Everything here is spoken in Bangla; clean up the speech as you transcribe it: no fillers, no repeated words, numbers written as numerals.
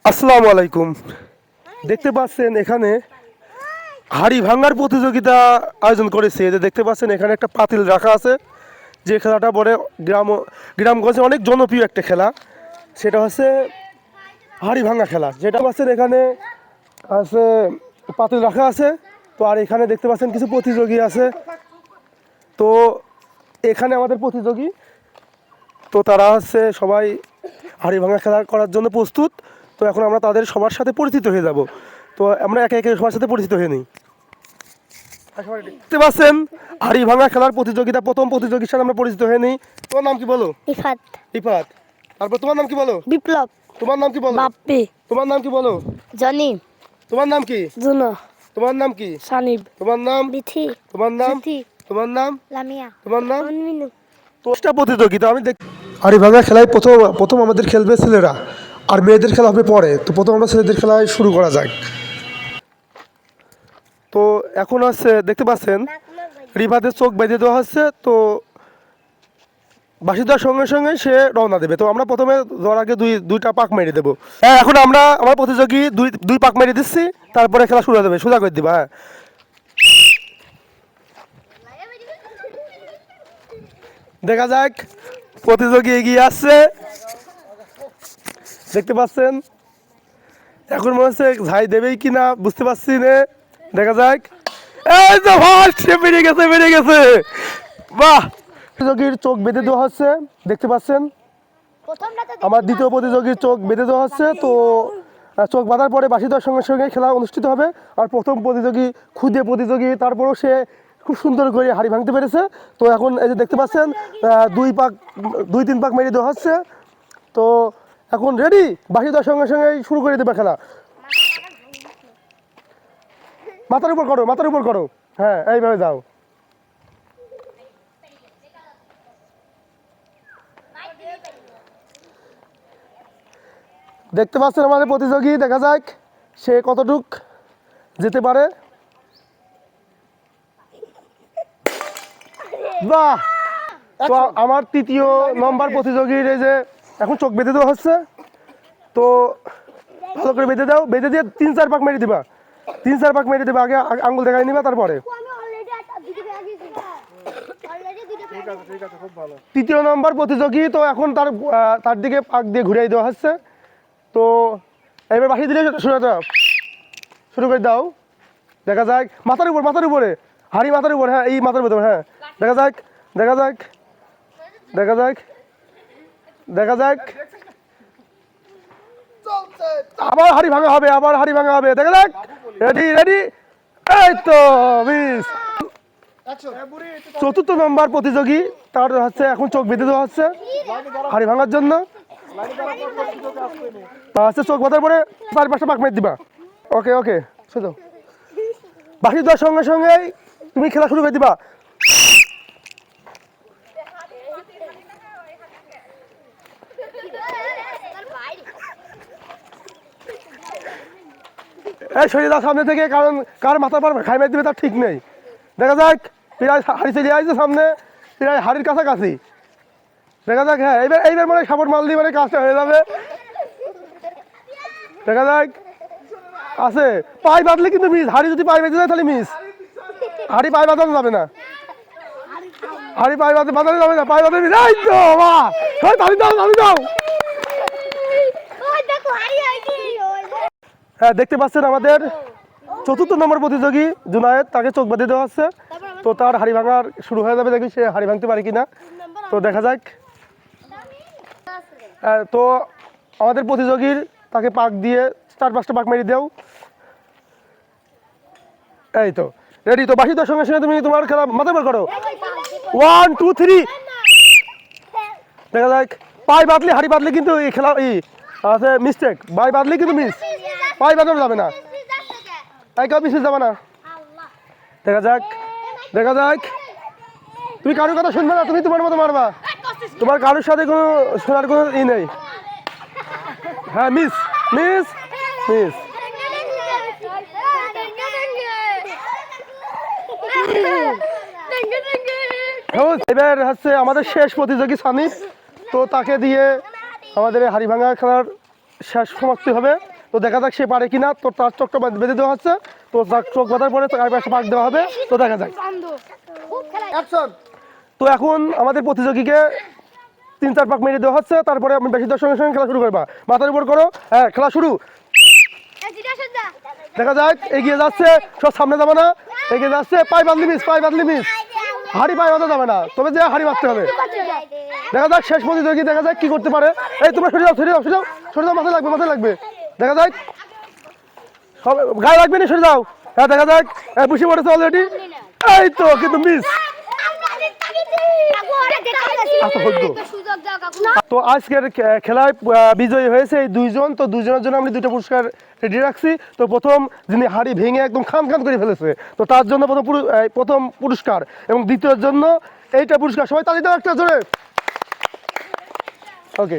আসসালামু আলাইকুম। দেখতে পাচ্ছেন এখানে হাড়ি ভাঙার প্রতিযোগিতা আয়োজন করেছে। যে দেখতে পাচ্ছেন এখানে একটা পাতিল রাখা আছে, যে খেলাটা বলে গ্রামগঞ্জে অনেক জনপ্রিয় একটা খেলা। সেটা হচ্ছে হাড়ি ভাঙা খেলা। যেটা পাচ্ছেন এখানে আছে পাতিল রাখা আছে। তো আর এখানে দেখতে পাচ্ছেন কিছু প্রতিযোগী আছে। তো এখানে আমাদের প্রতিযোগী, তো তারা হচ্ছে সবাই হাড়ি ভাঙা খেলা করার জন্য প্রস্তুত। তো এখন আমরা তাদের সবার সাথে পরিচিত হয়ে যাব। তো আমরা একে একে সবার সাথে পরিচিত হয়ে নিই। দেখতে পাচ্ছেন হাড়ি ভাঙা খেলার প্রতিযোগিতা, প্রথম প্রতিযোগীর সাথে আমরা পরিচিত হয়ে নিই। তোমার নাম কি বলো? ইফাত। ইফাত। তারপর তোমার নাম কি বলো? বিপ্লব। তোমার নাম কি বলো? বাপ্পি। তোমার নাম কি বলো? জনি। তোমার নাম কি? জুনো। তোমার নাম কি? সানিব। তোমার নাম? বিথি। তোমার নাম? জিথি। তোমার নাম? লামিয়া। তোমার নাম? মিনু। দশটা প্রতিযোগিতা আমি দেখ। হাড়ি ভাঙা খেলায় প্রথম প্রথম আমাদের খেলবে ছেলেরা, আর মেয়েদের খেলা হবে পরে। তো প্রথম আমরা ছেলেদের খেলায় শুরু করা যাক। তো এখন হচ্ছে দেখতে পাচ্ছেন রিভাতে চোখ বেঁধে দেওয়া হচ্ছে। তো বাঁশি দেওয়ার সঙ্গে সঙ্গে সে রওনা দেবে। তো আমরা প্রথমে যাওয়ার আগে দুইটা পাক মেরে দেবো। হ্যাঁ, এখন আমরা আমার প্রতিযোগী দুই পাক মেরে দিচ্ছি, তারপরে খেলা শুরু হয়ে যাবে। সোজা করে দিবা। হ্যাঁ, দেখা যাক প্রতিযোগী এগিয়ে আসছে। দেখতে পাচ্ছেন এখন মনে হচ্ছে ঝাই দেবেই কিনা বুঝতে পারছি না। দেখা যাক। এই তো ফার্স্ট সে বেরিয়ে গেছে, বেরিয়ে গেছে। বাহ! প্রতিযোগীর চোখ বেঁধে দেওয়া হচ্ছে। দেখতে পাচ্ছেন আমার দ্বিতীয় প্রতিযোগীর চোখ বেঁধে দেওয়া হচ্ছে। তো চোখ বাঁধার পরে বাঁশি দেওয়ার সঙ্গে সঙ্গে খেলা অনুষ্ঠিত হবে। আর প্রথম প্রতিযোগী ক্ষুদে প্রতিযোগী, তারপরেও সে খুব সুন্দর করে হাড়ি ভাঙতে পেরেছে। তো এখন এই যে দেখতে পাচ্ছেন দুই তিন পাক মেরে দেওয়া হচ্ছে। তো এখন রেডি, বাঁশি দেওয়ার সঙ্গে সঙ্গে শুরু করে দেবে খেলা। মাথার উপর করো, মাথার উপর করো। হ্যাঁ, এইভাবে যাও। দেখতে পাচ্ছেন আমাদের প্রতিযোগী, দেখা যাক সে কতটুক যেতে পারে। বাহ! তো আমার তৃতীয় নম্বর প্রতিযোগীর এই যে এখন চোখ বেঁধে দেওয়া হচ্ছে। তো ভালো করে বেঁধে দাও, বেঁধে দিয়ে 3-4 পাক মেরে দিবা। 3-4 পাক মেরে দিবা, আগে আঙ্গুল দেখাই নিবা তারপরে। তৃতীয় নম্বর প্রতিযোগী, তো এখন তার দিকে পাক দিয়ে ঘুরিয়ে দেওয়া হচ্ছে। তো এবার বাঁশি দিলে শুরু করে দাও। দেখা যাক মাথার উপর, মাথার উপরে হাড়ি, মাথার উপর। হ্যাঁ, এই মাথার উপর। হ্যাঁ, দেখা যাক, দেখা যাক, দেখা যাক, দেখা যাক। আবার হাড়ি ভাঙা হবে, আবার হাড়ি ভাঙা হবে। দেখা যাক। Ready, ready. এই তো মিস। চতুর্থ নম্বর প্রতিযোগী, তার হচ্ছে এখন চোখ বেঁধে দেওয়া হচ্ছে হাড়ি ভাঙার জন্য। আচ্ছা, চোখ বাঁধার পরে 4-5টা পাক মেরে দিবা। ওকে, ওকে, শুধু বাকি দেওয়ার সঙ্গে সঙ্গেই তুমি খেলা শুরু করে দিবা। এই সরিয়ে দাও সামনে থেকে, কারণ কার মাথা পর খাই মেরে দিবে তার ঠিক নেই। দেখা যাক, প্রায় হাড়ি চলে আসছে সামনে, প্রায় হাড়ির কাছাকাছি। দেখা যাক। হ্যাঁ, এইবার এইবার মানে সাপোর্ট মাল দিয়ে মানে কাজটা হয়ে যাবে। দেখা যাক। আছে পায়ে বাঁধলে কিন্তু মিস। হাড়ি যদি পায়ে বেঁধে যায় তাহলে মিস। হাড়ি পায়ে বাঁধানো যাবে না। হাড়ি পায়ে বাঁধানো যাবে না, পায়ে বাঁধে মিস। এই তো বাহ! তালি দাও, তালি দাও। হ্যাঁ, দেখতে পাচ্ছেন আমাদের চতুর্থ নম্বর প্রতিযোগী জুনায়েদ, তাকে চোখ বেঁধে দেওয়া হচ্ছে। তো তার হাড়ি ভাঙার শুরু হয়ে যাবে, দেখি সে হাড়ি ভাঙতে পারে কিনা। তো দেখা যাক। তো আমাদের প্রতিযোগীর তাকে পাক দিয়ে 4-5টা পাক মেরে দাও। এই তো রেডি। তো বাঁশি দেওয়ার সঙ্গে সঙ্গে তুমি তোমার খেলা মাথার উপর করো। 1 2 3। দেখা যাক। পায়ে বাঁধলে, হাড়ি বাঁধলে কিন্তু এই খেলা আছে মিস্টেক। পায়ে বাঁধলে কিন্তু মিস। পায়ে বাঁধানো যাবে না, এই কেউ মিসে যাবে না। দেখা যাক, দেখা যাক। তুমি কারোর কথা শুনবে না, তুমি তোমার মতো মারবা। তোমার কারোর সাথে কোনো শোনার কোনো নেই। হ্যাঁ, মিস, মিস, মিস। এবার হচ্ছে আমাদের শেষ প্রতিযোগী সানিফ। তো তাকে দিয়ে আমাদের হাড়ি ভাঙা খেলার শেষ সমাপ্তি হবে। তো দেখা যাক সে পারে কিনা। তো তার চোখটা বেঁধে দেওয়া হচ্ছে, তো তার চোখ বাঁধার পরে তার পাশে পাক দেওয়া হবে, তো দেখা যাক। তো এখন আমাদের প্রতিযোগীকে 3-4 পাক মেরে দেওয়া হচ্ছে, তারপরে আমি বেশি দর্শকের সঙ্গে খেলা শুরু করবা। মাথার উপর করো, হ্যাঁ খেলা শুরু। দেখা যাক, এগিয়ে যাচ্ছে, সব সামনে যাবে না, এগিয়ে যাচ্ছে, পাই বাঁধলি মিস, পাই বাঁধলি মিস, হাড়ি পায়ে বাঁধা যাবে না, তবে যে হাড়ি বাঁধতে হবে। দেখা যাক শেষ প্রতিযোগী, দেখা যাক কি করতে পারে। এই তোমরা সরে যাও, সরে যাও, সরে যাও, সরে যাও, মাথায় লাগবে, মাথায় লাগবে। দেখা যাক, সব গায়ে লাগবে না, সরে যাও। হ্যাঁ দেখা যাক, বসে পড়েছে অলরেডি, এই তো কিন্তু মিস। তো আজকের খেলায় বিজয়ী হয়েছে এই 2 জন। তো 2 জনের জন্য আমি 2টা পুরস্কার রেডি রাখছি। তো প্রথম যিনি হাড়ি ভেঙে একদম খান খান করে ফেলেছে, তো তার জন্য প্রথম পুরস্কার, এবং দ্বিতীয়ের জন্য এইটা পুরস্কার। সবাই তালি দাও একটা জোরে। ওকে।